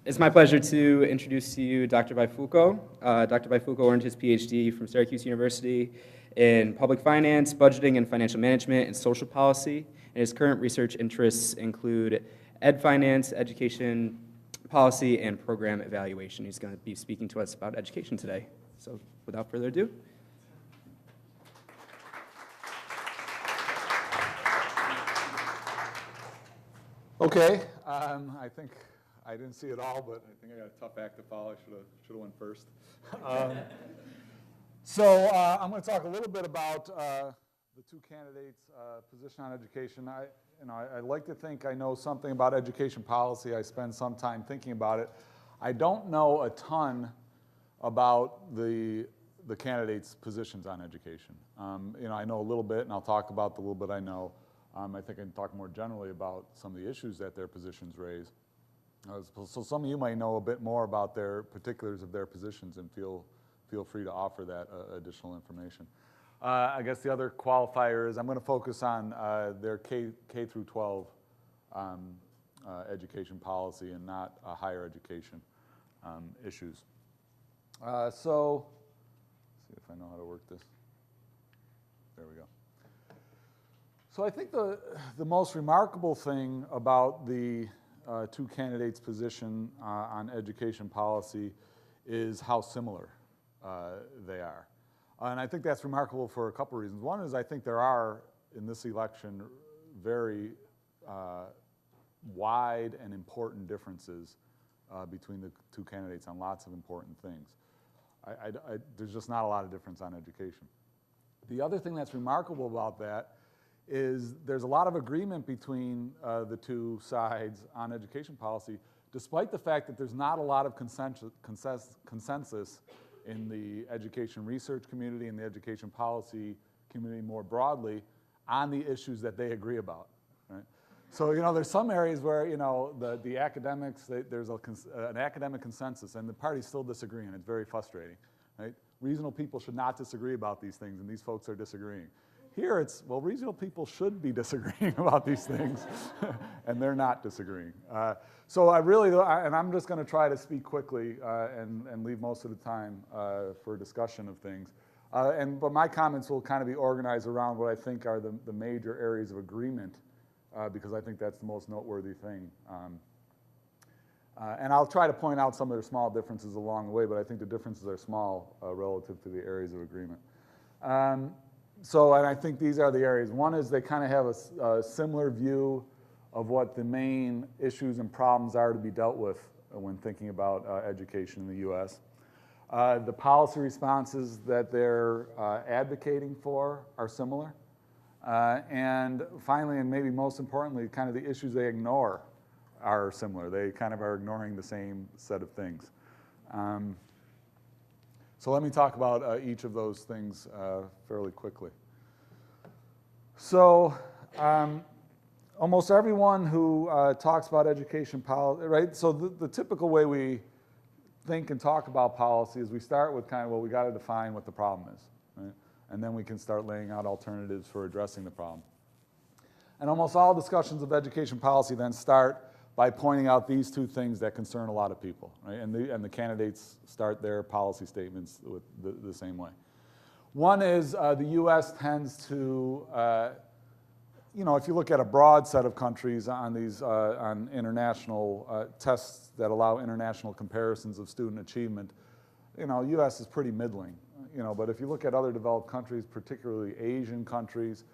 It's my pleasure to introduce to you Dr. Bifulco. Dr. Bifulco earned his PhD from Syracuse University in public finance, budgeting and financial management, and social policy. And his current research interests include ed finance, education policy, and program evaluation. He's going to be speaking to us about education today. So without further ado. Okay, I think I didn't see it all, but I think I got a tough act to follow. I should have went first. So I'm going to talk a little bit about the two candidates' position on education. I like to think I know something about education policy. I spend some time thinking about it. I don't know a ton about the candidates' positions on education. I know a little bit, and I'll talk about the little bit I know. I think I can talk more generally about some of the issues that their positions raise. So some of you might know a bit more about their particulars of their positions, and feel free to offer that additional information. I guess the other qualifier is I'm going to focus on their K through 12 education policy and not higher education issues. So let's see if I know how to work this. There we go. So I think the most remarkable thing about the two candidates' position on education policy is how similar they are. And I think that's remarkable for a couple reasons. One is I think there are, in this election, very wide and important differences between the two candidates on lots of important things. There's just not a lot of difference on education. The other thing that's remarkable about that is there's a lot of agreement between the two sides on education policy, despite the fact that there's not a lot of consensus in the education research community and the education policy community more broadly on the issues that they agree about. Right? So there's some areas where the academics, there's an academic consensus, and the parties still disagree, and it's very frustrating. Right? Reasonable people should not disagree about these things, and these folks are disagreeing. Here it's, well, reasonable people should be disagreeing about these things, and they're not disagreeing. So I'm just going to try to speak quickly and leave most of the time for discussion of things. But my comments will kind of be organized around what I think are the major areas of agreement, because I think that's the most noteworthy thing. And I'll try to point out some of the small differences along the way, but I think the differences are small relative to the areas of agreement. And I think these are the areas. One is they kind of have a similar view of what the main issues and problems are to be dealt with when thinking about education in the U.S. The policy responses that they're advocating for are similar. And finally, and maybe most importantly, kind of the issues they ignore are similar. They kind of are ignoring the same set of things. So let me talk about each of those things fairly quickly. So almost everyone who talks about education policy, right? So the typical way we think and talk about policy is we start with kind of, well, we got to define what the problem is, right? And then we can start laying out alternatives for addressing the problem. And almost all discussions of education policy then start by pointing out these two things that concern a lot of people, right? And the candidates start their policy statements with the same way. One is the U.S. tends to, if you look at a broad set of countries on these on international tests that allow international comparisons of student achievement, U.S. is pretty middling. But if you look at other developed countries, particularly Asian countries,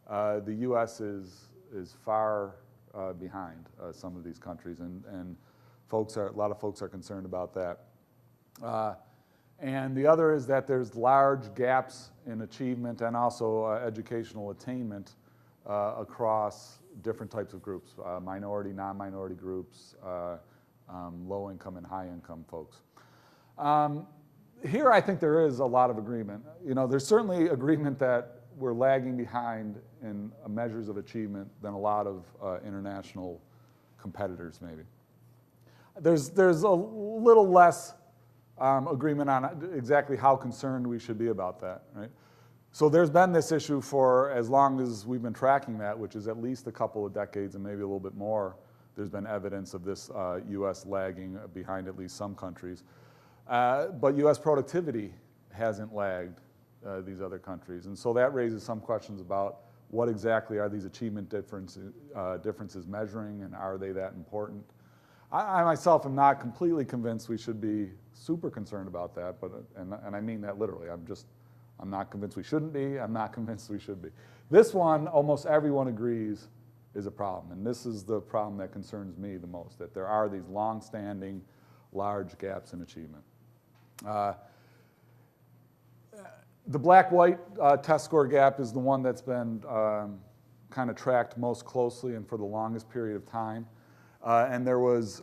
the U.S. is far behind some of these countries, and a lot of folks are concerned about that. And the other is that there's large gaps in achievement and also educational attainment across different types of groups, minority, non-minority groups, low-income and high-income folks. Here I think there is a lot of agreement. There's certainly agreement that we're lagging behind in measures of achievement than a lot of international competitors, maybe. There's a little less agreement on exactly how concerned we should be about that, right? So there's been this issue for as long as we've been tracking that, which is at least a couple of decades and maybe a little bit more, there's been evidence of this U.S. lagging behind at least some countries. But U.S. productivity hasn't lagged these other countries. And so that raises some questions about what exactly are these achievement differences measuring, and are they that important? I myself am not completely convinced we should be super concerned about that, but, and I mean that literally. I'm not convinced we shouldn't be. I'm not convinced we should be. This one, almost everyone agrees, is a problem. And this is the problem that concerns me the most, that there are these long-standing, large gaps in achievement. The black-white test score gap is the one that's been kind of tracked most closely and for the longest period of time. And there was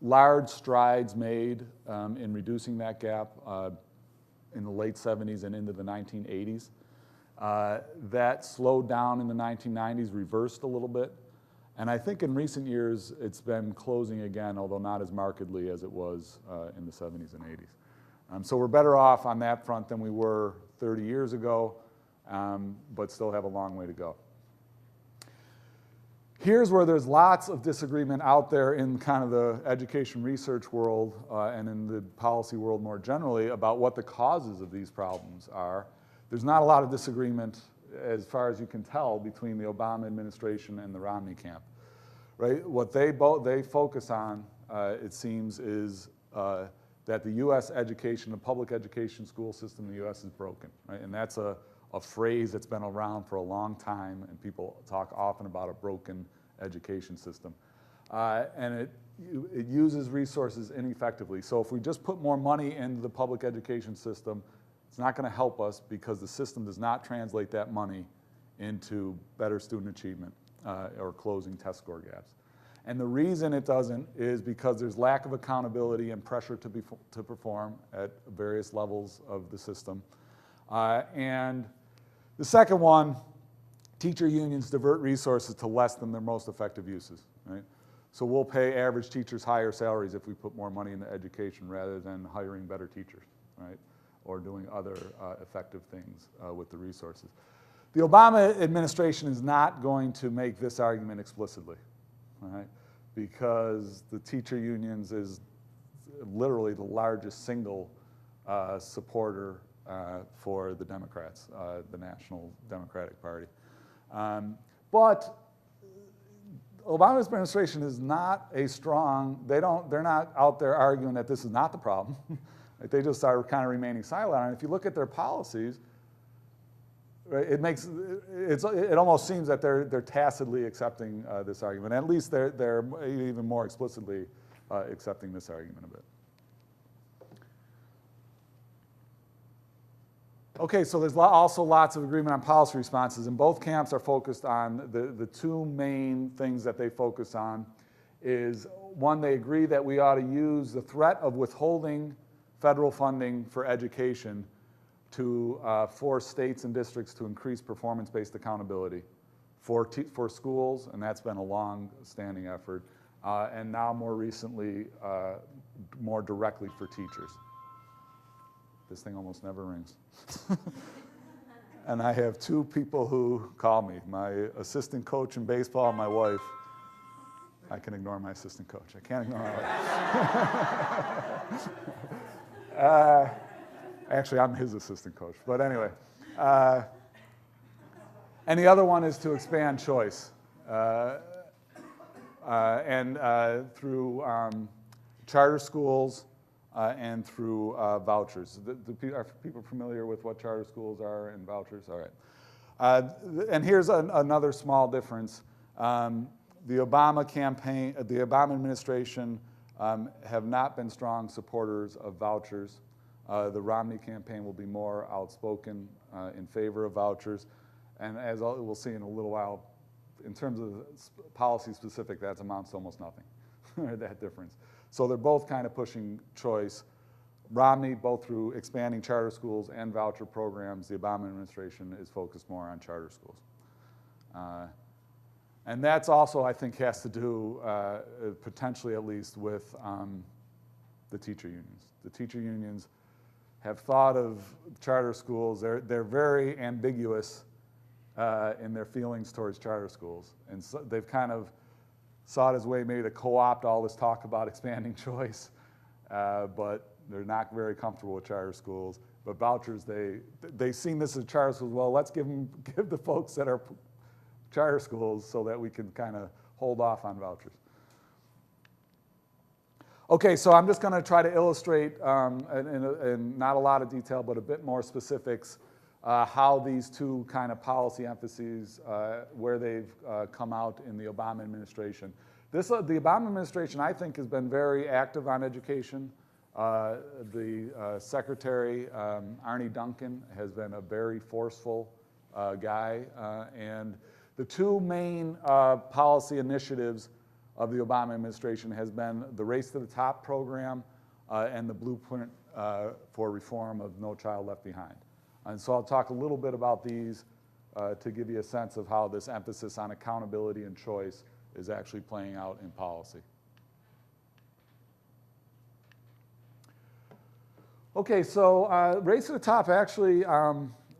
large strides made in reducing that gap in the late 70s and into the 1980s. That slowed down in the 1990s, reversed a little bit. And I think in recent years, it's been closing again, although not as markedly as it was in the 70s and 80s. So we're better off on that front than we were 30 years ago, but still have a long way to go. Here's where there's lots of disagreement out there in kind of the education research world and in the policy world more generally about what the causes of these problems are. There's not a lot of disagreement, as far as you can tell, between the Obama administration and the Romney camp, right? What they focus on, it seems, is that the U.S. education, the public education school system in the U.S. is broken, right? And that's a phrase that's been around for a long time, and people talk often about a broken education system. And it uses resources ineffectively. So if we just put more money into the public education system, it's not going to help us because the system does not translate that money into better student achievement or closing test score gaps. And the reason it doesn't is because there's lack of accountability and pressure to perform at various levels of the system. And the second one, teacher unions divert resources to less than their most effective uses, right? So we'll pay average teachers higher salaries if we put more money into education rather than hiring better teachers, right? Or doing other effective things with the resources. The Obama administration is not going to make this argument explicitly, right? Because the teacher unions is literally the largest single supporter for the Democrats, the National Democratic Party. But Obama's administration is not a strong, they're not out there arguing that this is not the problem. Right? They just are kind of remaining silent. And if you look at their policies, right, it almost seems that they're tacitly accepting this argument. At least they're even more explicitly accepting this argument a bit. Okay, so there's also lots of agreement on policy responses, and both camps are focused on the two main things that they focus on is, one, they agree that we ought to use the threat of withholding federal funding for education to force states and districts to increase performance-based accountability for schools, and that's been a long-standing effort, and now more recently, more directly for teachers. This thing almost never rings. And I have two people who call me, my assistant coach in baseball and my wife. I can ignore my assistant coach. I can't ignore my wife. Actually, I'm his assistant coach, but anyway. And the other one is to expand choice. And through charter schools, and through vouchers. Are people familiar with what charter schools are and vouchers? All right. And here's another small difference. The Obama campaign, the Obama administration have not been strong supporters of vouchers. The Romney campaign will be more outspoken in favor of vouchers. And as we'll see in a little while, in terms of policy specific, that amounts to almost nothing, that difference. So they're both kind of pushing choice. Romney, both through expanding charter schools and voucher programs, the Obama administration is focused more on charter schools. And that's also, I think, has to do, potentially at least, with the teacher unions. The teacher unions have thought of charter schools, they're very ambiguous in their feelings towards charter schools. And so they've kind of saw it as a way maybe to co-opt all this talk about expanding choice, but they're not very comfortable with charter schools. But vouchers, they've seen this as charter schools. Well, let's give the folks that are charter schools so that we can kind of hold off on vouchers. Okay, so I'm just going to try to illustrate in not a lot of detail, but a bit more specifics, how these two kind of policy emphases, where they've come out in the Obama administration. The Obama administration, I think, has been very active on education. The Secretary, Arne Duncan, has been a very forceful guy. And the two main policy initiatives of the Obama administration has been the Race to the Top program and the Blueprint for Reform of No Child Left Behind. And so I'll talk a little bit about these to give you a sense of how this emphasis on accountability and choice is actually playing out in policy. Okay, so Race to the Top actually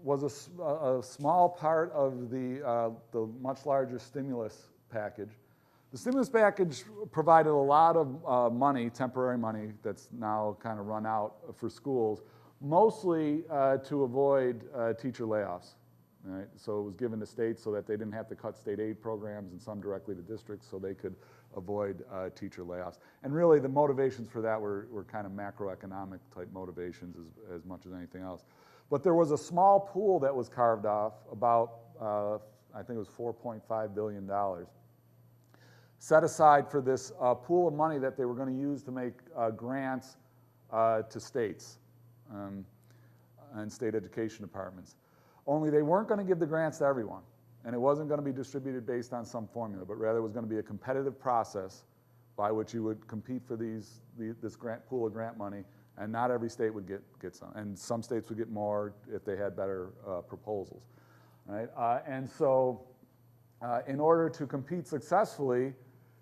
was a small part of the much larger stimulus package. The stimulus package provided a lot of money, temporary money, that's now kind of run out for schools, mostly to avoid teacher layoffs. Right? So it was given to states so that they didn't have to cut state aid programs and some directly to districts so they could avoid teacher layoffs. And really the motivations for that were kind of macroeconomic type motivations as much as anything else. But there was a small pool that was carved off, about, I think it was $4.5 billion, set aside for this pool of money that they were going to use to make grants to states and state education departments. Only they weren't going to give the grants to everyone, and it wasn't going to be distributed based on some formula, but rather it was going to be a competitive process by which you would compete for this grant pool of grant money, and not every state would get some, and some states would get more if they had better proposals. Right? And so in order to compete successfully,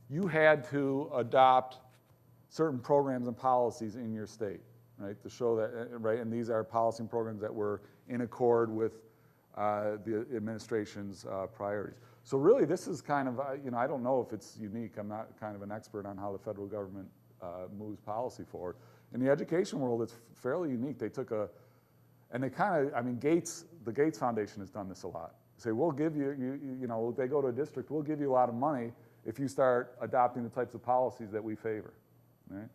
you had to adopt certain programs and policies in your state, right, to show that, right, and these are policy and programs that were in accord with the administration's priorities. So really this is kind of, I don't know if it's unique. I'm not kind of an expert on how the federal government moves policy forward. In the education world, it's fairly unique. They took and they kind of, the Gates Foundation has done this a lot. They say, we'll give you, they go to a district, we'll give you a lot of money if you start adopting the types of policies that we favor, right?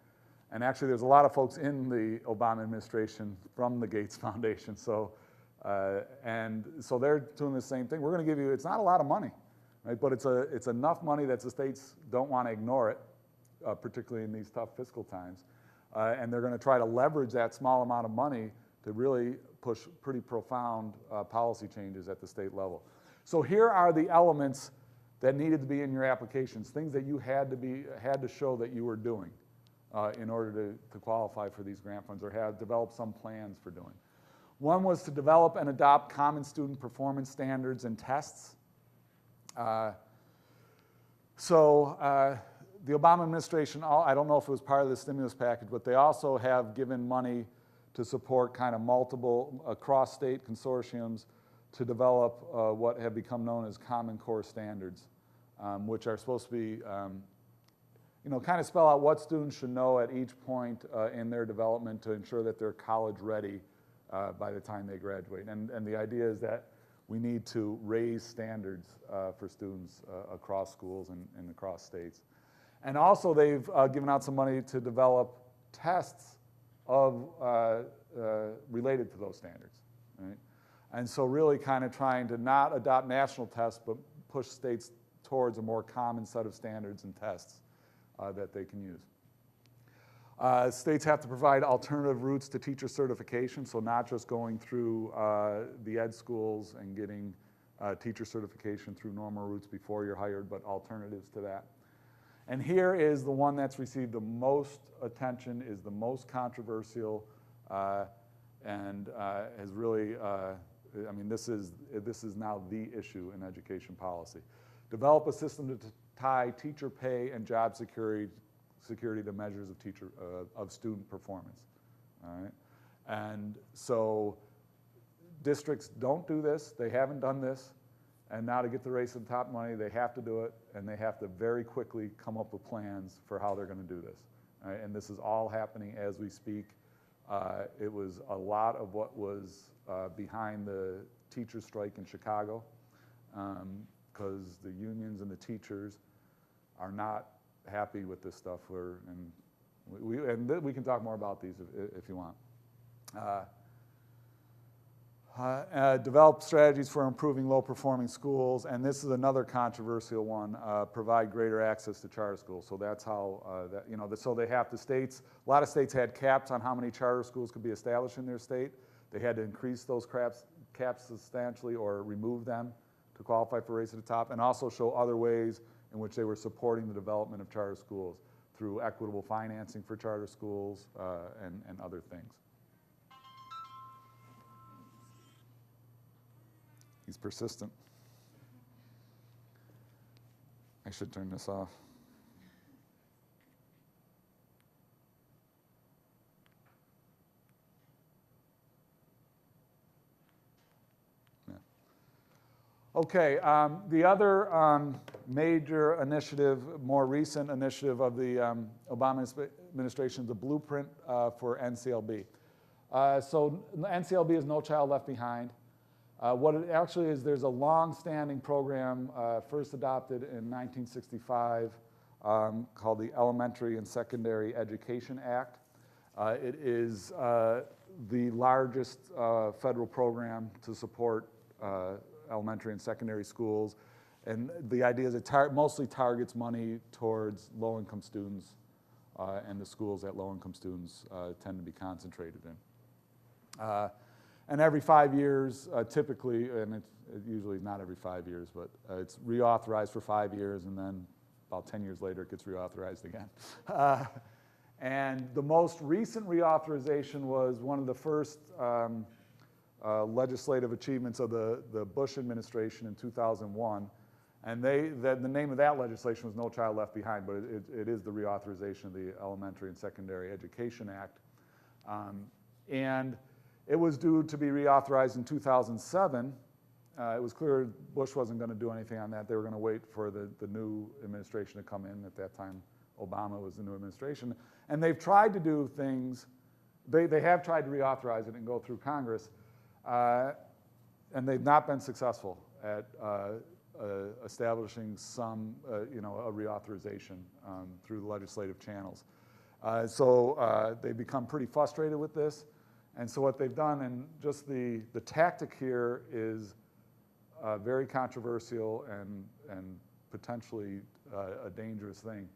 And actually there's a lot of folks in the Obama administration from the Gates Foundation, so, and so they're doing the same thing. We're going to give you, it's not a lot of money, right? But it's enough money that the states don't want to ignore it, particularly in these tough fiscal times. And they're going to try to leverage that small amount of money to really push pretty profound policy changes at the state level. So here are the elements that needed to be in your applications, things that you had to show that you were doing in order to qualify for these grant funds or have developed some plans for doing. One was to develop and adopt common student performance standards and tests. The Obama administration, I don't know if it was part of the stimulus package, but they also have given money to support kind of multiple cross-state consortiums to develop what have become known as Common Core standards, which are supposed to be, kind of spell out what students should know at each point in their development to ensure that they're college ready by the time they graduate. And the idea is that we need to raise standards for students across schools and across states. And also they've given out some money to develop tests related to those standards, right? And so really kind of trying to not adopt national tests, but push states towards a more common set of standards and tests that they can use. States have to provide alternative routes to teacher certification, so not just going through the ed schools and getting teacher certification through normal routes before you're hired, but alternatives to that. And here is the one that's received the most attention, is the most controversial, and has really, this is now the issue in education policy. Develop a system to tie teacher pay and job security to measures of student performance. All right? And so districts don't do this. They haven't done this. And now to get the race to the top money, they have to do it, and they have to very quickly come up with plans for how they're going to do this. Right? And this is all happening as we speak. It was a lot of what was behind the teacher strike in Chicago, because the unions and the teachers are not happy with this stuff. And we can talk more about these if you want. Develop strategies for improving low-performing schools, and this is another controversial one. Provide greater access to charter schools. So that's how so they have states. A lot of states had caps on how many charter schools could be established in their state. They had to increase those caps substantially or remove them to qualify for Race to the Top, and also show other ways in which they were supporting the development of charter schools through equitable financing for charter schools and other things. He's persistent. I should turn this off. Yeah. Okay, the other major initiative, more recent initiative of the Obama administration is the blueprint for NCLB. So NCLB is No Child Left Behind. What it actually is, there's a long-standing program first adopted in 1965 called the Elementary and Secondary Education Act. It is the largest federal program to support elementary and secondary schools. And the idea is it mostly targets money towards low-income students and the schools that low-income students tend to be concentrated in. And every 5 years, typically, and it's usually not every 5 years, but it's reauthorized for 5 years, and then about 10 years later, it gets reauthorized again. And the most recent reauthorization was one of the first legislative achievements of the Bush administration in 2001. And the name of that legislation was No Child Left Behind, but it is the reauthorization of the Elementary and Secondary Education Act. And it was due to be reauthorized in 2007. It was clear Bush wasn't going to do anything on that. They were going to wait for the new administration to come in. At that time, Obama was the new administration. And they've tried to do things. They have tried to reauthorize it and go through Congress. And they've not been successful at establishing some, a reauthorization through the legislative channels. So they've become pretty frustrated with this. And so what they've done, and just the tactic here is very controversial and potentially a dangerous thing.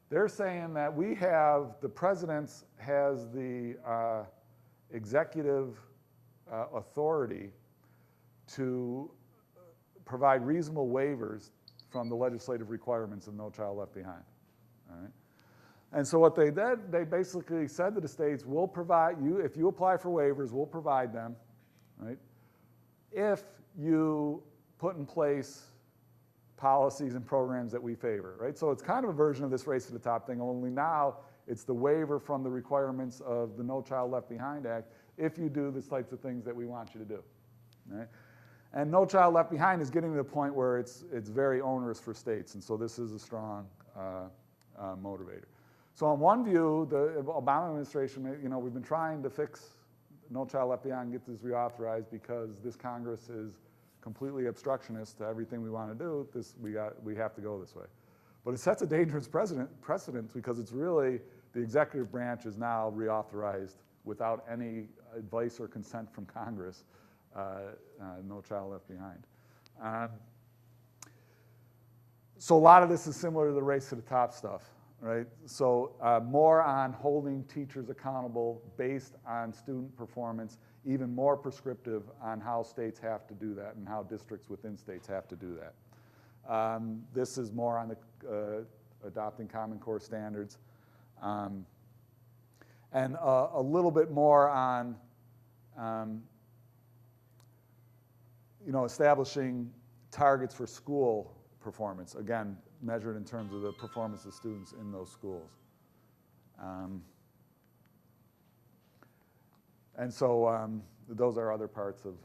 They're saying that the president has the executive authority to provide reasonable waivers from the legislative requirements of No Child Left Behind. All right? And so what they did, they basically said to the states, we'll provide you, if you apply for waivers, we'll provide them, right? If you put in place policies and programs that we favor, right? So it's kind of a version of this Race to the Top thing, only now it's the waiver from the requirements of the No Child Left Behind Act if you do the types of things that we want you to do, right? And No Child Left Behind is getting to the point where it's very onerous for states, and so this is a strong motivator. So on one view, the Obama administration, we've been trying to fix No Child Left Behind and get this reauthorized because this Congress is completely obstructionist to everything we want to do. We have to go this way. But it sets a dangerous precedent because it's really the executive branch is now reauthorized without any advice or consent from Congress. No Child Left Behind. So a lot of this is similar to the Race to the Top stuff. Right? So more on holding teachers accountable based on student performance, even more prescriptive on how states have to do that and how districts within states have to do that. This is more on the adopting Common Core standards. And a little bit more on establishing targets for school performance, again, measured in terms of the performance of students in those schools. And so those are other parts of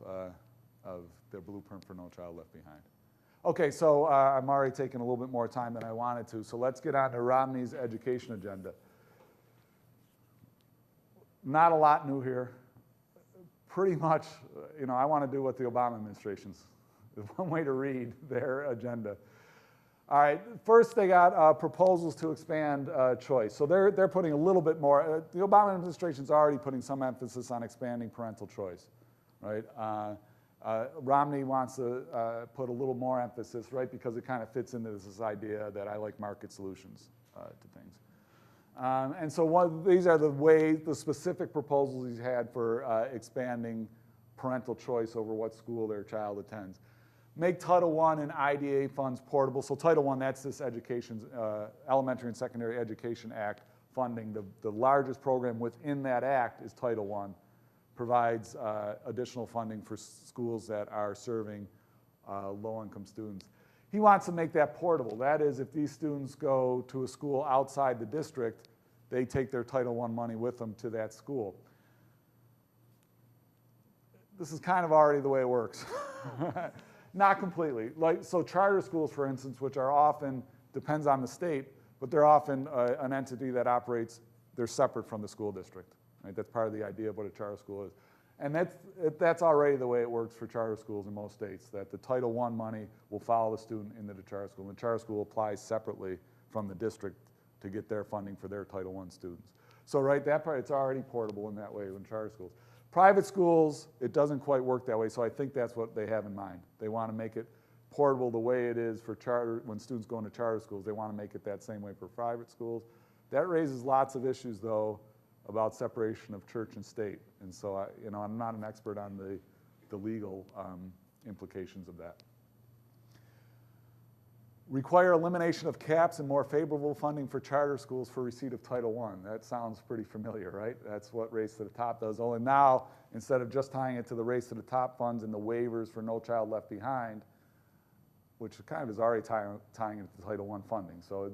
their blueprint for No Child Left Behind. Okay, so I'm already taking a little bit more time than I wanted to, so let's get on to Romney's education agenda. Not a lot new here. Pretty much, I want to do what the Obama administration's. One way to read their agenda. All right, first they got proposals to expand choice. So they're putting a little bit more. The Obama administration's already putting some emphasis on expanding parental choice, right? Romney wants to put a little more emphasis, right, because it kind of fits into this idea that I like market solutions to things. And so these are the specific proposals he's had for expanding parental choice over what school their child attends. Make Title I and IDA funds portable. So Title I, that's this Elementary and Secondary Education Act funding. The largest program within that act is Title I. Provides additional funding for schools that are serving low-income students. He wants to make that portable. That is, if these students go to a school outside the district, they take their Title I money with them to that school. This is kind of already the way it works. Not completely. So charter schools, for instance, which are often, depends on the state, but they're often an entity that operates, they're separate from the school district. Right? That's part of the idea of what a charter school is. And that's already the way it works for charter schools in most states, that the Title I money will follow the student into the charter school. And the charter school applies separately from the district to get their funding for their Title I students. So right, that part, it's already portable in that way in charter schools. Private schools, it doesn't quite work that way, so I think that's what they have in mind. They want to make it portable the way it is for charter, when students go into charter schools, they want to make it that same way for private schools. That raises lots of issues, though, about separation of church and state. And so, I'm not an expert on the legal implications of that. Require elimination of caps and more favorable funding for charter schools for receipt of Title I. That sounds pretty familiar, right? That's what Race to the Top does. Only now, instead of just tying it to the Race to the Top funds and the waivers for No Child Left Behind, which kind of is already tying it to Title I funding. So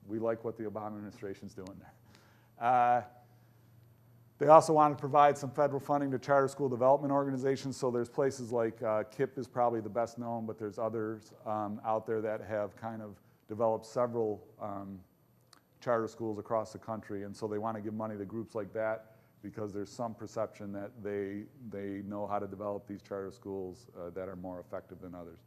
we like what the Obama administration's doing there. They also want to provide some federal funding to charter school development organizations. So there's places like KIPP is probably the best known, but there's others out there that have kind of developed several charter schools across the country. And so they want to give money to groups like that because there's some perception that they know how to develop these charter schools that are more effective than others.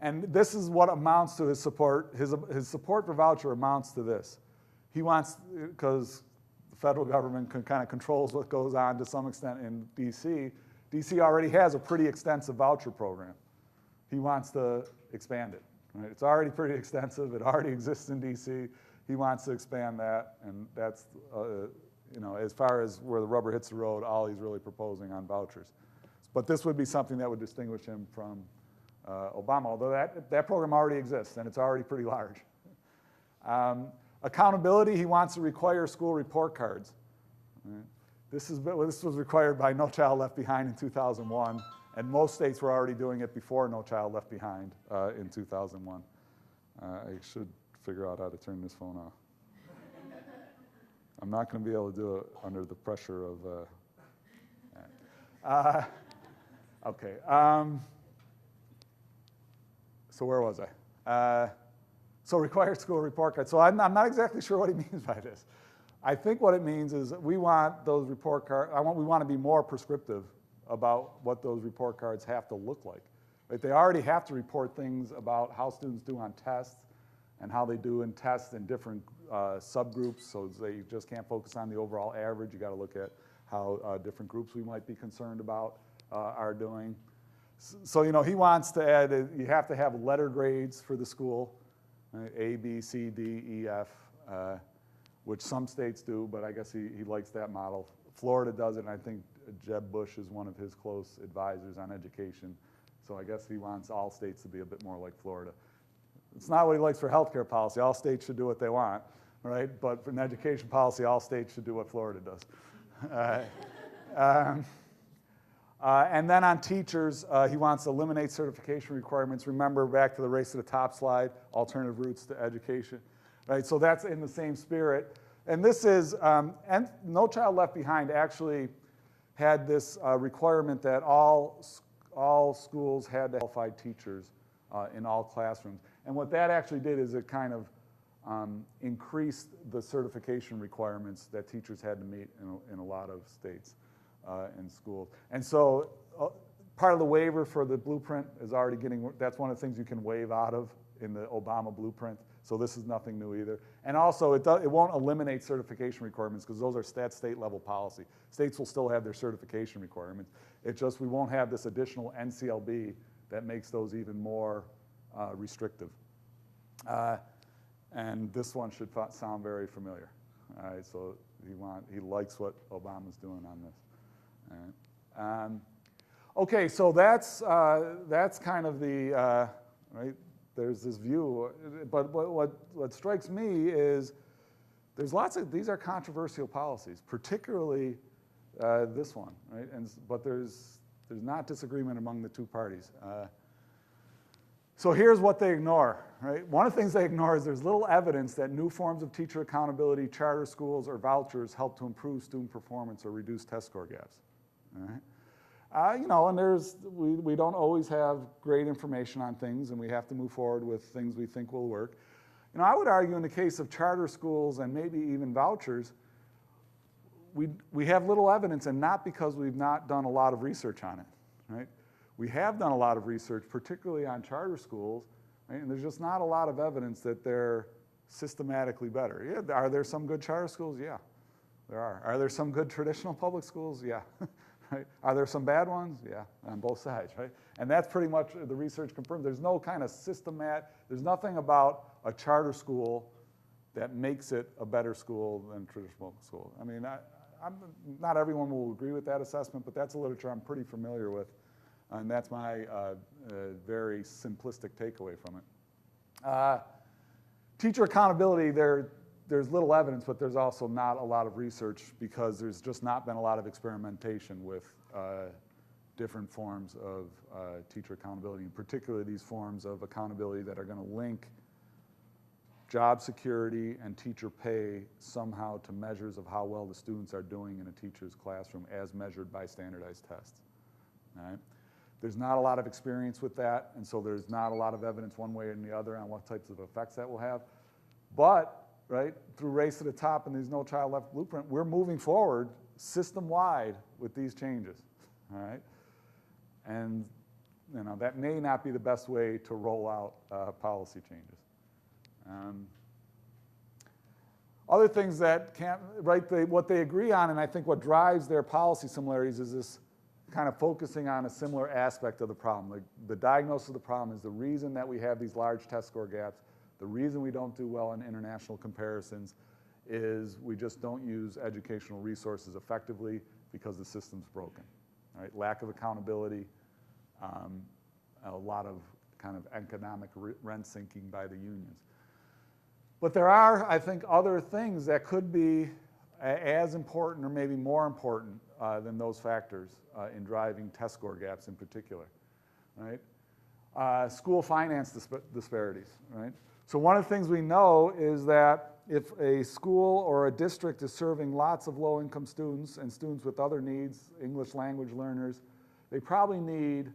And this is what amounts to his support. His support for voucher amounts to this. He wants, because the federal government kind of controls what goes on to some extent in DC. DC already has a pretty extensive voucher program. He wants to expand it. Right? It's already pretty extensive. It already exists in DC. He wants to expand that, and that's, as far as where the rubber hits the road, all he's really proposing on vouchers. But this would be something that would distinguish him from Obama, although that program already exists, and it's already pretty large. Accountability, he wants to require school report cards. Right? This was required by No Child Left Behind in 2001, and most states were already doing it before No Child Left Behind in 2001. I should figure out how to turn this phone off. I'm not going to be able to do it under the pressure of... okay. So where was I? So required school report cards. So I'm not exactly sure what he means by this. I think what it means is we want those report cards, we want to be more prescriptive about what those report cards have to look like. Right? They already have to report things about how students do on tests and how they do in tests in different subgroups, so they just can't focus on the overall average. You got to look at how different groups we might be concerned about are doing. So, he wants to add, you have to have letter grades for the school. A, B, C, D, E, F, which some states do, but I guess he likes that model. Florida does it, and I think Jeb Bush is one of his close advisors on education. So I guess he wants all states to be a bit more like Florida. It's not what he likes for healthcare policy. All states should do what they want, right? But for an education policy, all states should do what Florida does. And then on teachers, he wants to eliminate certification requirements. Remember, back to the Race to the Top slide, alternative routes to education. Right, so that's in the same spirit. And this is, and No Child Left Behind actually had this requirement that all all schools had to have qualified teachers in all classrooms. And what that actually did is it kind of increased the certification requirements that teachers had to meet in a lot of states and schools. And so part of the waiver for the blueprint is already that's one of the things you can waive out of in the Obama blueprint. So this is nothing new either. And also it won't eliminate certification requirements because those are state level policy. States will still have their certification requirements. It's just we won't have this additional NCLB that makes those even more restrictive. And this one should sound very familiar. All right, so he likes what Obama's doing on this. All right. Okay, so that's kind of the right. There's this view, but what strikes me is there's lots of these are controversial policies, particularly this one, right? But there's not disagreement among the two parties. So here's what they ignore, right? One of the things they ignore is there's little evidence that new forms of teacher accountability, charter schools, or vouchers help to improve student performance or reduce test score gaps. All right? You know, and we don't always have great information on things, and we have to move forward with things we think will work. You know, I would argue in the case of charter schools and maybe even vouchers, we have little evidence, and not because we've not done a lot of research on it, right? We have done a lot of research, particularly on charter schools, right? And there's just not a lot of evidence that they're systematically better. Yeah, are there some good charter schools? Yeah, there are. Are there some good traditional public schools? Yeah. Right? Are there some bad ones? Yeah, on both sides, right? And that's pretty much the research confirmed. There's no kind of there's nothing about a charter school that makes it a better school than traditional school. I mean, not everyone will agree with that assessment, but that's a literature I'm pretty familiar with. And that's my very simplistic takeaway from it. Teacher accountability, there's little evidence, but there's also not a lot of research because there's just not been a lot of experimentation with different forms of teacher accountability, and particularly these forms of accountability that are going to link job security and teacher pay somehow to measures of how well the students are doing in a teacher's classroom as measured by standardized tests. All right? There's not a lot of experience with that, and so there's not a lot of evidence one way or the other on what types of effects that will have. But right, through Race to the Top and these No Child Left blueprint, we're moving forward system-wide with these changes, all right? And you know, that may not be the best way to roll out policy changes. Other things that what they agree on, and I think what drives their policy similarities is this kind of focusing on a similar aspect of the problem. Like the diagnosis of the problem is the reason that we have these large test score gaps. The reason we don't do well in international comparisons is we just don't use educational resources effectively because the system's broken. Right? Lack of accountability, a lot of kind of economic rent sinking by the unions. But there are, I think, other things that could be as important or maybe more important than those factors in driving test score gaps in particular. Right? School finance disparities. Right? So one of the things we know is that if a school or a district is serving lots of low-income students and students with other needs, English language learners, they probably need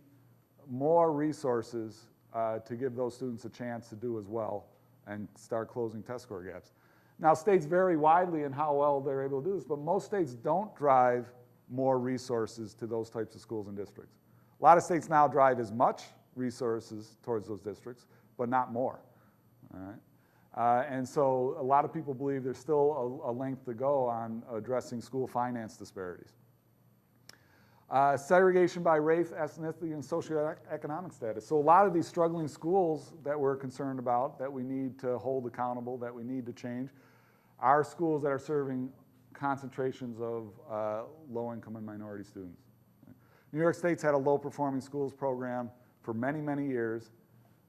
more resources to give those students a chance to do as well and start closing test score gaps. Now, states vary widely in how well they're able to do this, but most states don't drive more resources to those types of schools and districts. A lot of states now drive as much resources towards those districts, but not more. All right? And so a lot of people believe there's still a length to go on addressing school finance disparities. Segregation by race, ethnicity, and socioeconomic status. So a lot of these struggling schools that we're concerned about, that we need to hold accountable, that we need to change, are schools that are serving concentrations of low-income and minority students. New York State's had a low-performing schools program for many, many years.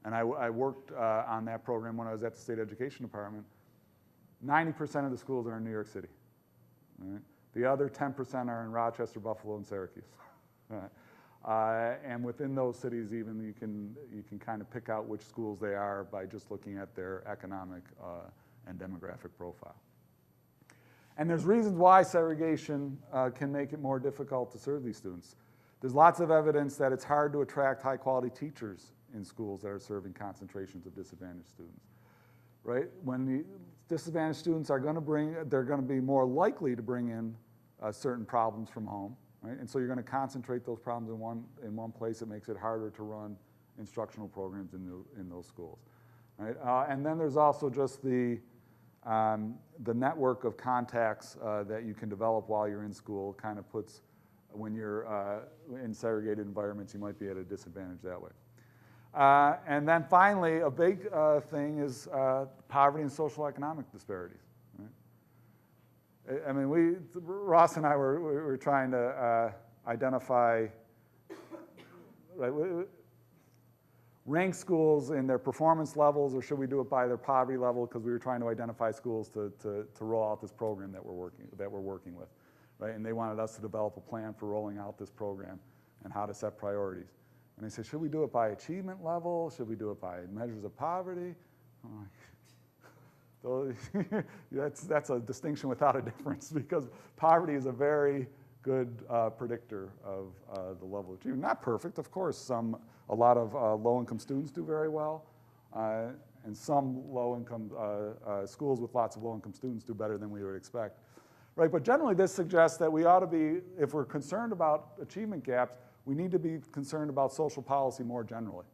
And I worked on that program when I was at the State Education Department. 90% of the schools are in New York City. Right? The other 10% are in Rochester, Buffalo, and Syracuse. Right? And within those cities, even you can kind of pick out which schools they are by just looking at their economic and demographic profile. And there's reasons why segregation can make it more difficult to serve these students. There's lots of evidence that it's hard to attract high-quality teachers in schools that are serving concentrations of disadvantaged students, right? When the disadvantaged students are going to they're going to be more likely to bring in certain problems from home, right? And so you're going to concentrate those problems in one place. It makes it harder to run instructional programs in those schools, right? And then there's also just the network of contacts that you can develop while you're in school kind of puts, when you're in segregated environments, you might be at a disadvantage that way. And then finally, a big thing is poverty and social economic disparities. Right? I mean, Ross and I were trying to identify, right, rank schools in their performance levels, or should we do it by their poverty level? Because we were trying to identify schools to roll out this program that we're working with, right? And they wanted us to develop a plan for rolling out this program and how to set priorities. And they said, should we do it by achievement level? Should we do it by measures of poverty? So that's a distinction without a difference, because poverty is a very good predictor of the level of achievement. Not perfect, of course. A lot of low-income students do very well, and some low-income schools with lots of low-income students do better than we would expect, right? But generally, this suggests that we ought to be, if we're concerned about achievement gaps, we need to be concerned about social policy more generally,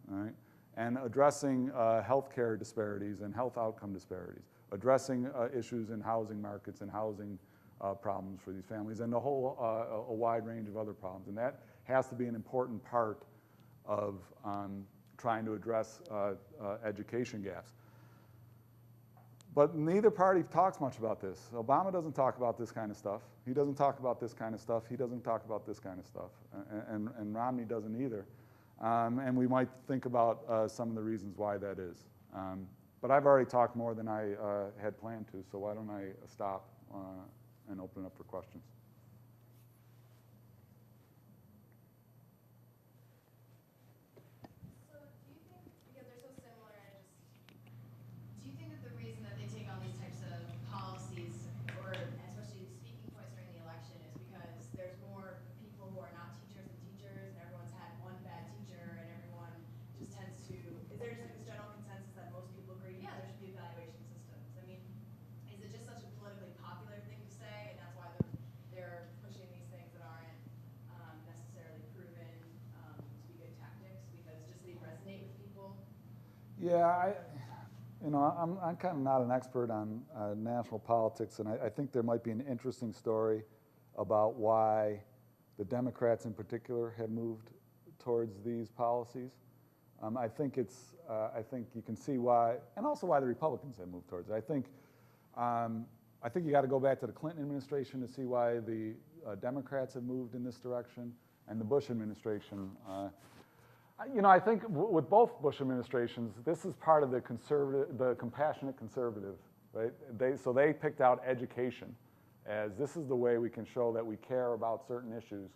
right? And addressing healthcare disparities and health outcome disparities, addressing issues in housing markets and housing problems for these families, and a wide range of other problems. And that has to be an important part of trying to address education gaps. But neither party talks much about this. Obama doesn't talk about this kind of stuff. He doesn't talk about this kind of stuff. He doesn't talk about this kind of stuff. And Romney doesn't either. And we might think about some of the reasons why that is. But I've already talked more than I had planned to, so why don't I stop and open it up for questions. So do you think, because they're so similar, do you think that the reason that they take on these types of policies, or especially speaking points during the election, is because there's more people who are not teachers than teachers, and everyone's had one bad teacher, and everyone just tends to, is there just like this general consensus that most people agree, yeah, there should be evaluation systems? I mean, is it just such a politically popular thing to say, and that's why they're pushing these things that aren't necessarily proven to be good tactics, because just they resonate with people? Yeah, I'm kind of not an expert on national politics, and I think there might be an interesting story about why the Democrats in particular have moved towards these policies. I think you can see why, and also why the Republicans have moved towards it. I think you got to go back to the Clinton administration to see why the Democrats have moved in this direction, and the Bush administration. I think with both Bush administrations, this is part of the compassionate conservative, right? So they picked out education as this is the way we can show that we care about certain issues,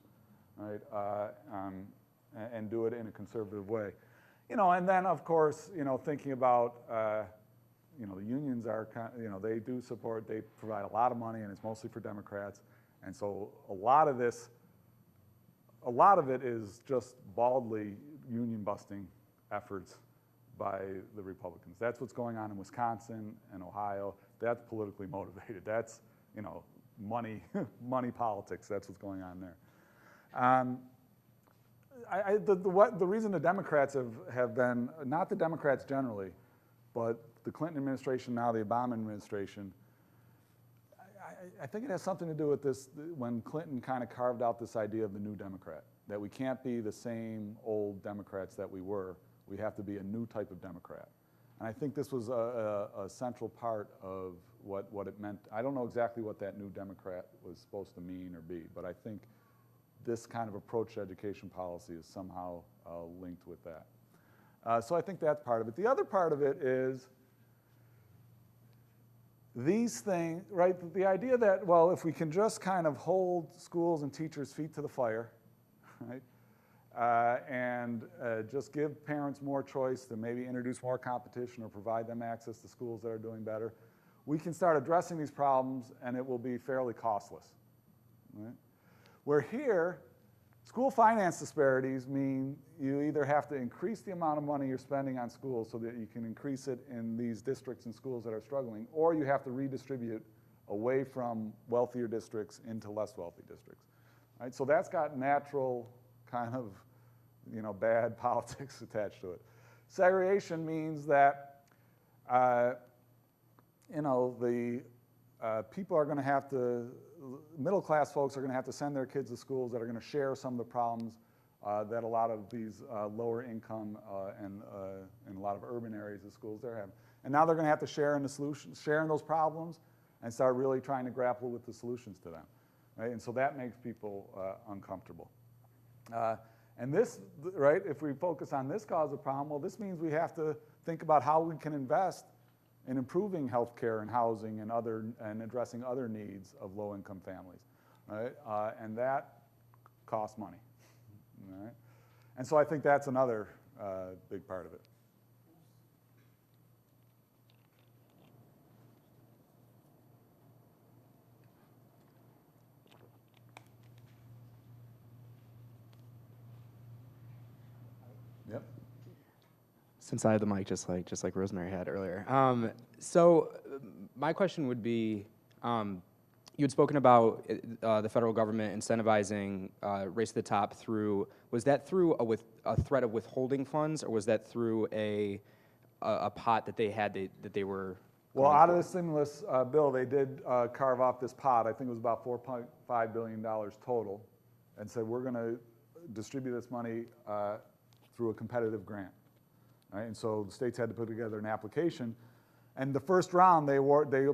right? And do it in a conservative way. And then of course, thinking about, the unions are, they do support, they provide a lot of money, and it's mostly for Democrats. And so a lot of it is just baldly union-busting efforts by the Republicans. That's what's going on in Wisconsin and Ohio. That's politically motivated. That's, money politics. That's what's going on there. The reason the Democrats have been, not the Democrats generally, but the Clinton administration, now the Obama administration, I think it has something to do with this, when Clinton kind of carved out this idea of the new Democrat, that we can't be the same old Democrats that we were. We have to be a new type of Democrat. And I think this was a central part of what it meant. I don't know exactly what that new Democrat was supposed to mean or be, but I think this kind of approach to education policy is somehow linked with that. So I think that's part of it. The other part of it is these things, right? The idea that, well, if we can just kind of hold schools and teachers' feet to the fire, right? And just give parents more choice to maybe introduce more competition or provide them access to schools that are doing better, we can start addressing these problems and it will be fairly costless, right? Where here, School finance disparities mean you either have to increase the amount of money you're spending on schools so that you can increase it in these districts and schools that are struggling, or you have to redistribute away from wealthier districts into less wealthy districts. Right? So that's got natural kind of bad politics attached to it. Segregation means that the people are going to have to, middle class folks are going to have to send their kids to schools that are going to share some of the problems that a lot of these lower income and a lot of urban areas of schools they're having. And now they're going to have to share in the solutions, share in those problems, and start really trying to grapple with the solutions to them. Right? And so that makes people uncomfortable. And this, right, if we focus on this cause of problem, well, this means we have to think about how we can invest in improving healthcare and housing and addressing other needs of low-income families, right? And that costs money, right? And so I think that's another big part of it. Yep. Since I have the mic, just like Rosemary had earlier. So my question would be, you had spoken about the federal government incentivizing race to the top through, was that through a threat of withholding funds, or was that through a pot that they had that they were? Well, out of the stimulus bill, they did carve off this pot. I think it was about $4.5 billion total, and said we're going to distribute this money through a competitive grant. Right? And so the states had to put together an application. And the first round, they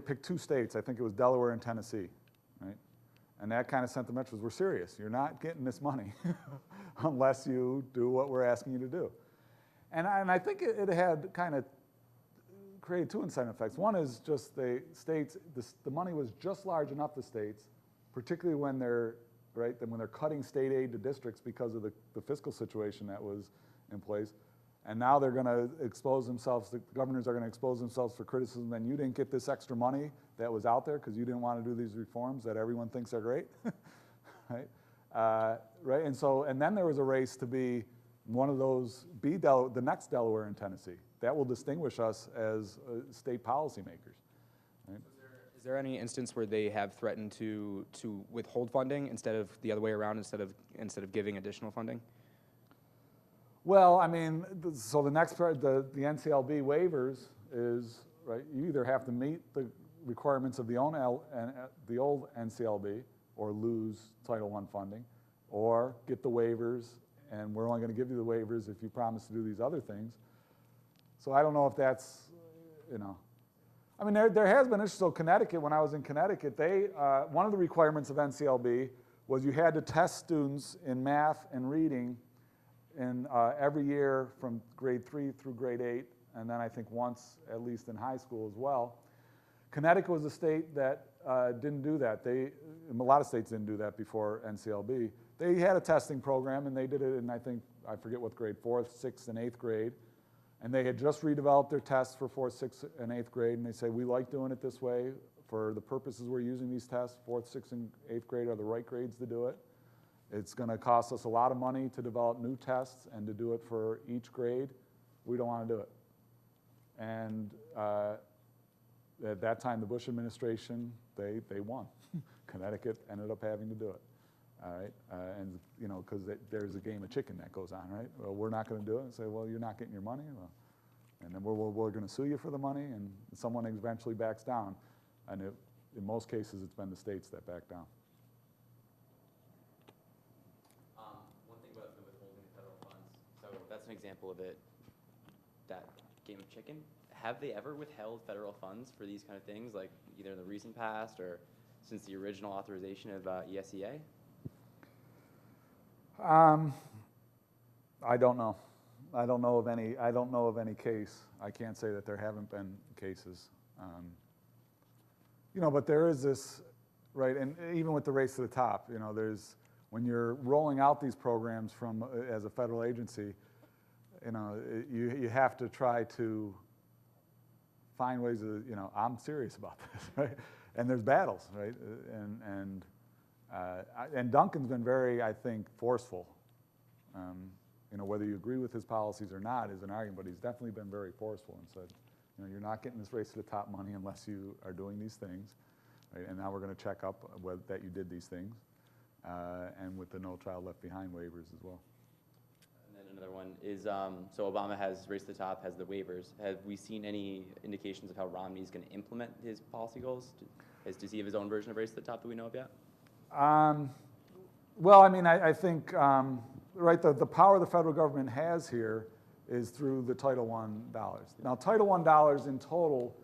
picked 2 states. I think it was Delaware and Tennessee. Right? And that kind of sent the message, we're serious. You're not getting this money unless you do what we're asking you to do. And I think it had kind of created 2 incentive effects. One is just the states, the money was just large enough, the states, particularly when they're cutting state aid to districts because of the fiscal situation that was in place. And now they're going to expose themselves, the governors are going to expose themselves for criticism, and you didn't get this extra money that was out there because you didn't want to do these reforms that everyone thinks are great. Right? Right? And then there was a race to be one of those, the next Delaware and Tennessee. That will distinguish us as state policymakers. Right? Is there any instance where they have threatened to withhold funding instead of the other way around, instead of giving additional funding? Well, I mean, so the next part, the NCLB waivers is, right, you either have to meet the requirements of the old NCLB or lose Title I funding, or get the waivers, and we're only going to give you the waivers if you promise to do these other things. So I don't know if that's, I mean, there has been issues. So Connecticut, when I was in Connecticut, one of the requirements of NCLB was you had to test students in math and reading in every year from grade 3 through grade 8, and then I think once at least in high school as well. Connecticut was a state that didn't do that. A lot of states didn't do that before NCLB. They had a testing program, and they did it in, I forget what grade, 4th, 6th, and 8th grade. And they had just redeveloped their tests for 4th, 6th, and 8th grade, and they say, we like doing it this way. For the purposes we're using these tests, 4th, 6th, and 8th grade are the right grades to do it. It's going to cost us a lot of money to develop new tests and to do it for each grade. We don't want to do it. And at that time, the Bush administration, they won. Connecticut ended up having to do it. All right, and because there's a game of chicken that goes on, right? Well, we're not going to do it. And say, well, you're not getting your money. Well, and then we're going to sue you for the money, and someone eventually backs down. And in most cases, it's been the states that back down. One thing about the withholding of federal funds, so that's an example of it, that game of chicken. Have they ever withheld federal funds for these kind of things, like either in the recent past or since the original authorization of ESEA? I don't know. I don't know of any case. I can't say that there haven't been cases. But there is this, right? And even with the race to the top, there's, when you're rolling out these programs as a federal agency, you have to try to find ways of, I'm serious about this, right? And there's battles, right? And And Duncan's been very, I think, forceful. You know, whether you agree with his policies or not is an argument, but he's definitely been very forceful and said, you know, you're not getting this race to the top money unless you are doing these things, right? And now we're going to check up that you did these things, and with the No Child Left Behind waivers as well. And then another one is, so Obama has race to the top, has the waivers. Have we seen any indications of how Romney's going to implement his policy goals? Does he have his own version of race to the top that we know of yet? Well, I mean, I think, right, the power the federal government has here is through the Title I dollars. Now, Title I dollars in total,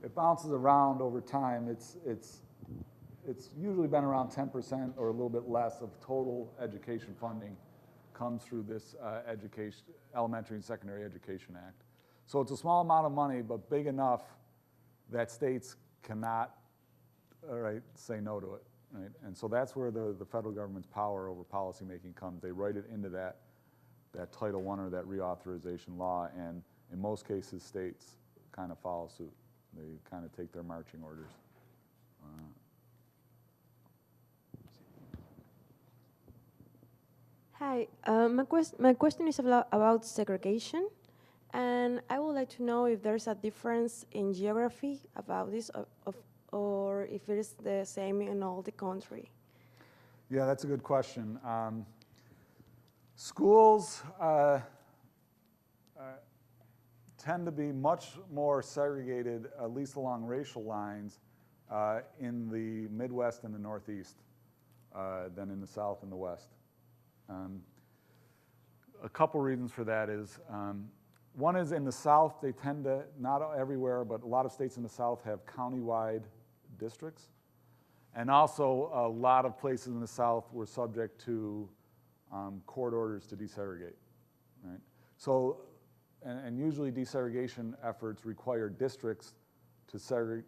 it bounces around over time. It's usually been around 10% or a little bit less of total education funding comes through this Elementary and Secondary Education Act. So it's a small amount of money, but big enough that states cannot, say no to it. Right? And so that's where the federal government's power over policymaking comes. They write it into that Title I or that reauthorization law, and in most cases, states kind of follow suit. They kind of take their marching orders. Hi, my question is about segregation, and I would like to know if there's a difference in geography about this, or if it is the same in all the country. Yeah, that's a good question. Schools tend to be much more segregated, at least along racial lines, in the Midwest and the Northeast than in the South and the West. A couple reasons for that is, one is in the South, they tend to, not everywhere, but a lot of states in the South have countywide districts. And also a lot of places in the South were subject to court orders to desegregate, right? So, and usually desegregation efforts require districts to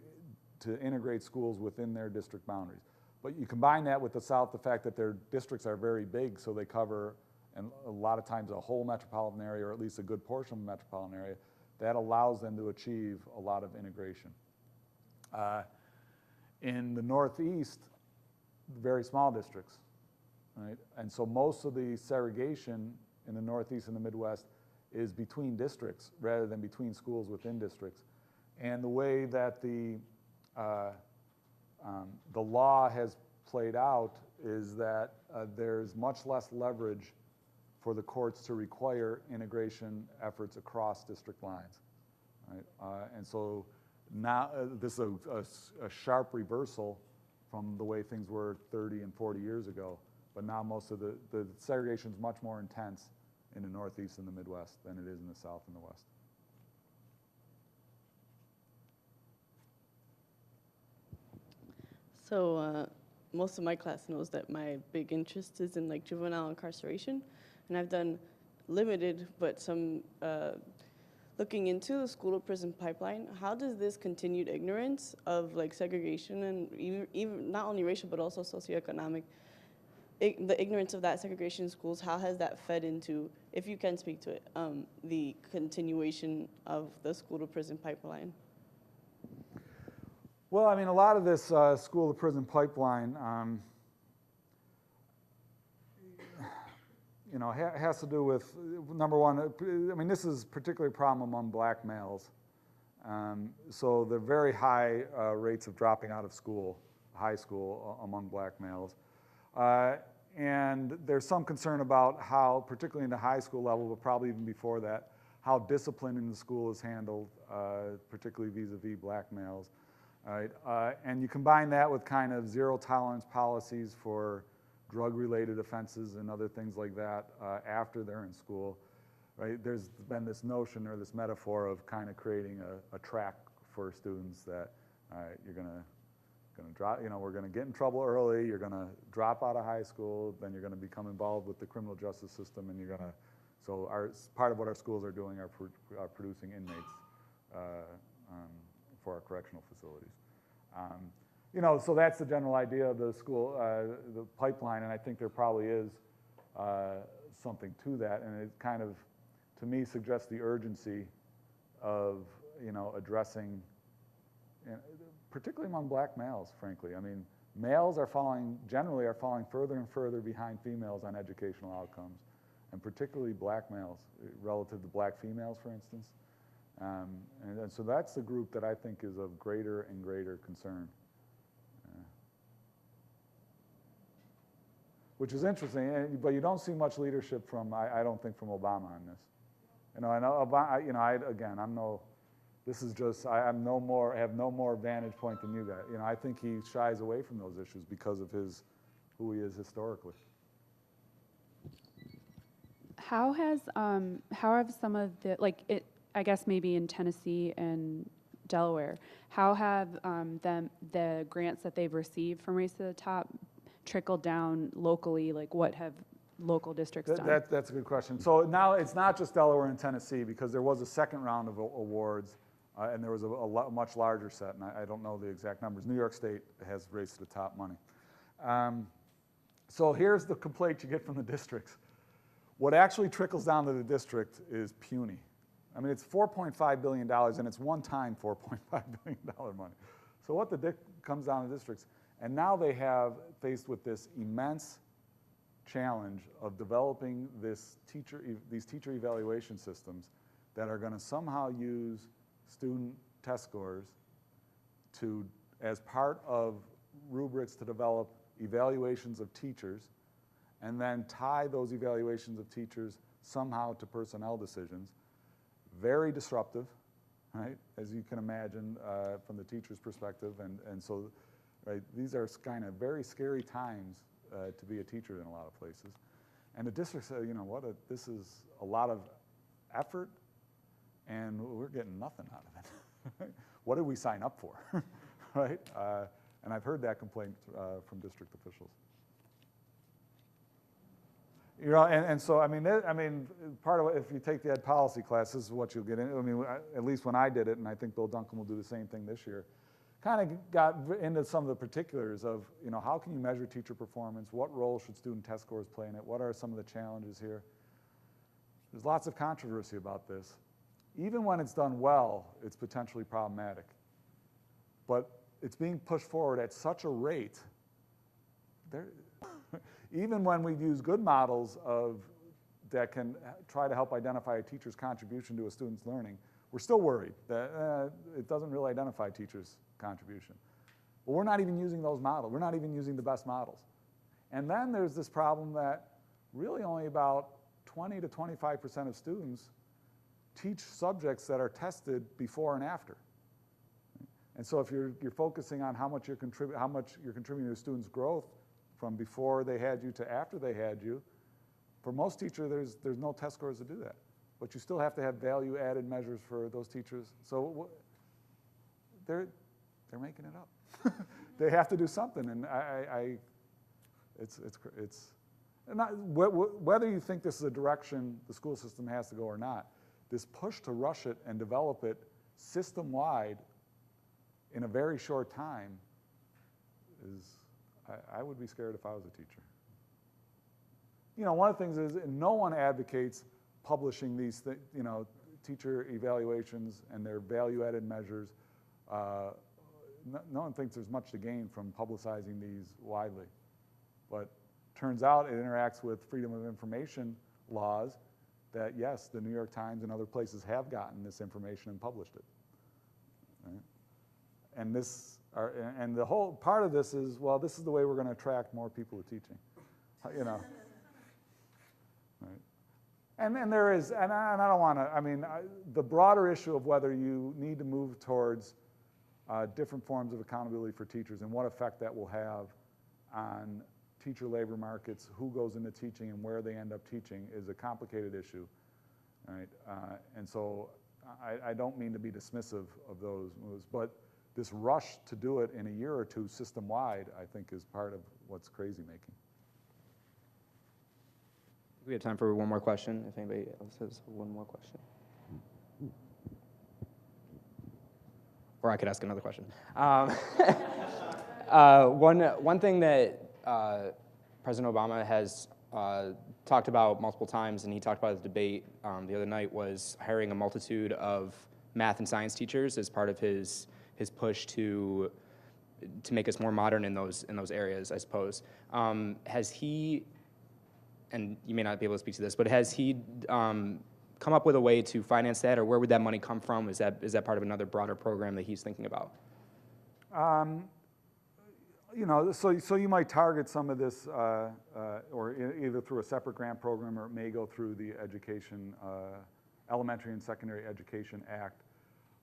integrate schools within their district boundaries. But you combine that with the South, the fact that their districts are very big, so they cover, and a lot of times, a whole metropolitan area, or at least a good portion of the metropolitan area, that allows them to achieve a lot of integration. In the Northeast, very small districts, right? And so most of the segregation in the Northeast and the Midwest is between districts rather than between schools within districts. And the way that the law has played out is that there's much less leverage for the courts to require integration efforts across district lines, right? And so now this is a sharp reversal from the way things were 30 and 40 years ago. But now most of the segregation is much more intense in the Northeast and the Midwest than it is in the South and the West. So most of my class knows that my big interest is in like juvenile incarceration, and I've done limited, but some looking into the school to prison pipeline. How does this continued ignorance of like segregation and even not only racial but also socioeconomic, the ignorance of that segregation in schools, how has that fed into, if you can speak to it, the continuation of the school to prison pipeline? Well, I mean, a lot of this school to prison pipeline, you know, has to do with, number one, I mean, this is particularly a problem among black males. So the very high rates of dropping out of school, high school, among black males. And there's some concern about how, particularly in the high school level, but probably even before that, how discipline in the school is handled, particularly vis-a-vis black males. Right? And you combine that with kind of zero tolerance policies for drug-related offenses and other things like that after they're in school. Right? There's been this notion or this metaphor of kind of creating a track for students that you're going to drop, you know, we're going to get in trouble early, you're going to drop out of high school, then you're going to become involved with the criminal justice system, and you're going to, so part of what our schools are doing are producing inmates for our correctional facilities. You know, so that's the general idea of the school, the pipeline, and I think there probably is something to that, and it kind of, to me, suggests the urgency of, you know, addressing, particularly among black males, frankly. I mean, Males generally are falling further and further behind females on educational outcomes, and particularly black males relative to black females, for instance. And so that's the group that I think is of greater and greater concern. Which is interesting, but you don't see much leadership from, I don't think, from Obama on this. You know, and Obama, you know, again, this is just, I have no more vantage point than you guys. You know, I think he shies away from those issues because of who he is historically. How have some of the, I guess maybe in Tennessee and Delaware, how have the grants that they've received from Race to the Top trickled down locally? Like, what have local districts done? That's a good question. So now it's not just Delaware and Tennessee, because there was a second round of awards, and there was a much larger set, and I don't know the exact numbers. New York State has Race to the Top money. So here's the complaint you get from the districts. What actually trickles down to the district is puny. I mean, it's $4.5 billion, and it's one-time $4.5 billion money. So what comes down to the districts, and now they have faced with this immense challenge of developing these teacher evaluation systems that are going to somehow use student test scores as part of rubrics to develop evaluations of teachers, and then tie those evaluations of teachers somehow to personnel decisions. Very disruptive, right, as you can imagine, from the teacher's perspective. And so, right, these are kind of very scary times to be a teacher in a lot of places. And the district said, you know what, this is a lot of effort, and we're getting nothing out of it. What did we sign up for, right? And I've heard that complaint from district officials. You know, and so I mean, part of it, if you take the ed policy class, this is what you'll get in. I mean, at least when I did it, and I think Bill Duncan will do the same thing this year, kind of got into some of the particulars of, you know, how can you measure teacher performance? What role should student test scores play in it? What are some of the challenges here? There's lots of controversy about this. Even when it's done well, it's potentially problematic. But it's being pushed forward at such a rate. Even when we use good models that can try to help identify a teacher's contribution to a student's learning, we're still worried that it doesn't really identify teachers' contribution. But we're not even using those models. We're not even using the best models. And then there's this problem that really only about 20 to 25% of students teach subjects that are tested before and after. And so if you're focusing on how much you're contributing to a student's growth from before they had you to after they had you, for most teachers, there's no test scores to do that. But you still have to have value-added measures for those teachers. So they're making it up. They have to do something, and it's not, whether you think this is a direction the school system has to go or not. This push to rush it and develop it system-wide in a very short time is, I would be scared if I was a teacher. You know, one of the things is no one advocates publishing these, you know, teacher evaluations and their value-added measures. No one thinks there's much to gain from publicizing these widely. But turns out it interacts with freedom of information laws that, yes, the New York Times and other places have gotten this information and published it. Right? And the whole part of this is, well, this is the way we're going to attract more people to teaching, you know. Right? And there is, and I don't want to, I mean, the broader issue of whether you need to move towards different forms of accountability for teachers and what effect that will have on teacher labor markets, who goes into teaching and where they end up teaching is a complicated issue, right? And so I don't mean to be dismissive of those moves, but this rush to do it in a year or two system-wide, I think, is part of what's crazy-making. We have time for one more question, if anybody else has one more question. Or I could ask another question. One thing that President Obama has talked about multiple times, and he talked about the debate the other night, was hiring a multitude of math and science teachers as part of his push to to make us more modern in those areas, I suppose. Has he, and you may not be able to speak to this, but has he come up with a way to finance that, or where would that money come from? Is that part of another broader program that he's thinking about? You know, so you might target some of this, or either through a separate grant program, or it may go through the education, Elementary and Secondary Education Act.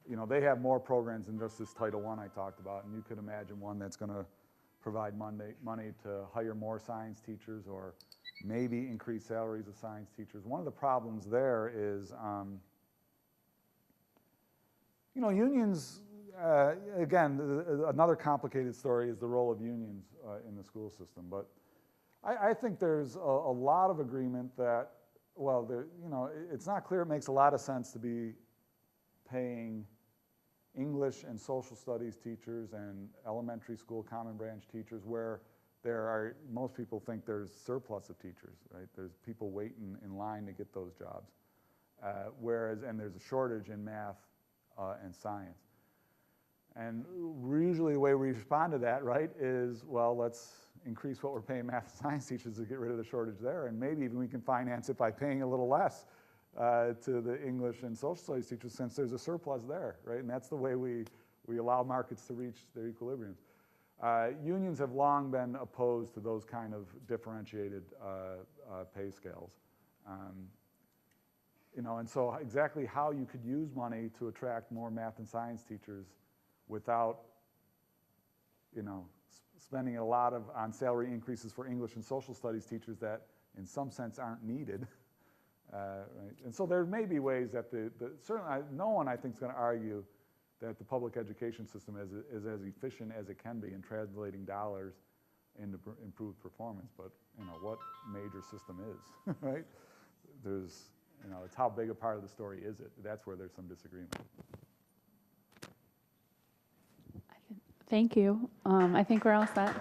You know, they have more programs than just this Title I I talked about, and you could imagine one that's going to provide money to hire more science teachers, or maybe increase salaries of science teachers. One of the problems there is, you know, unions, again, another complicated story is the role of unions in the school system. But I think there's a lot of agreement that, well, you know, it's not clear it makes a lot of sense to be paying English and social studies teachers and elementary school common branch teachers where most people think there's surplus of teachers, right? There's people waiting in line to get those jobs. And there's a shortage in math and science. And usually the way we respond to that, right, is, well, let's increase what we're paying math and science teachers to get rid of the shortage there, and maybe even we can finance it by paying a little less to the English and social studies teachers, since there's a surplus there, right? And that's the way we allow markets to reach their equilibriums. Unions have long been opposed to those kind of differentiated pay scales. You know, and so exactly how you could use money to attract more math and science teachers without, you know, spending a lot on salary increases for English and social studies teachers that in some sense aren't needed. Right? And so there may be ways that certainly no one I think is going to argue that the public education system is as efficient as it can be in translating dollars into improved performance. But you know what major system is, right? There's, you know, it's how big a part of the story is it? That's where there's some disagreement. Thank you. I think we're all set.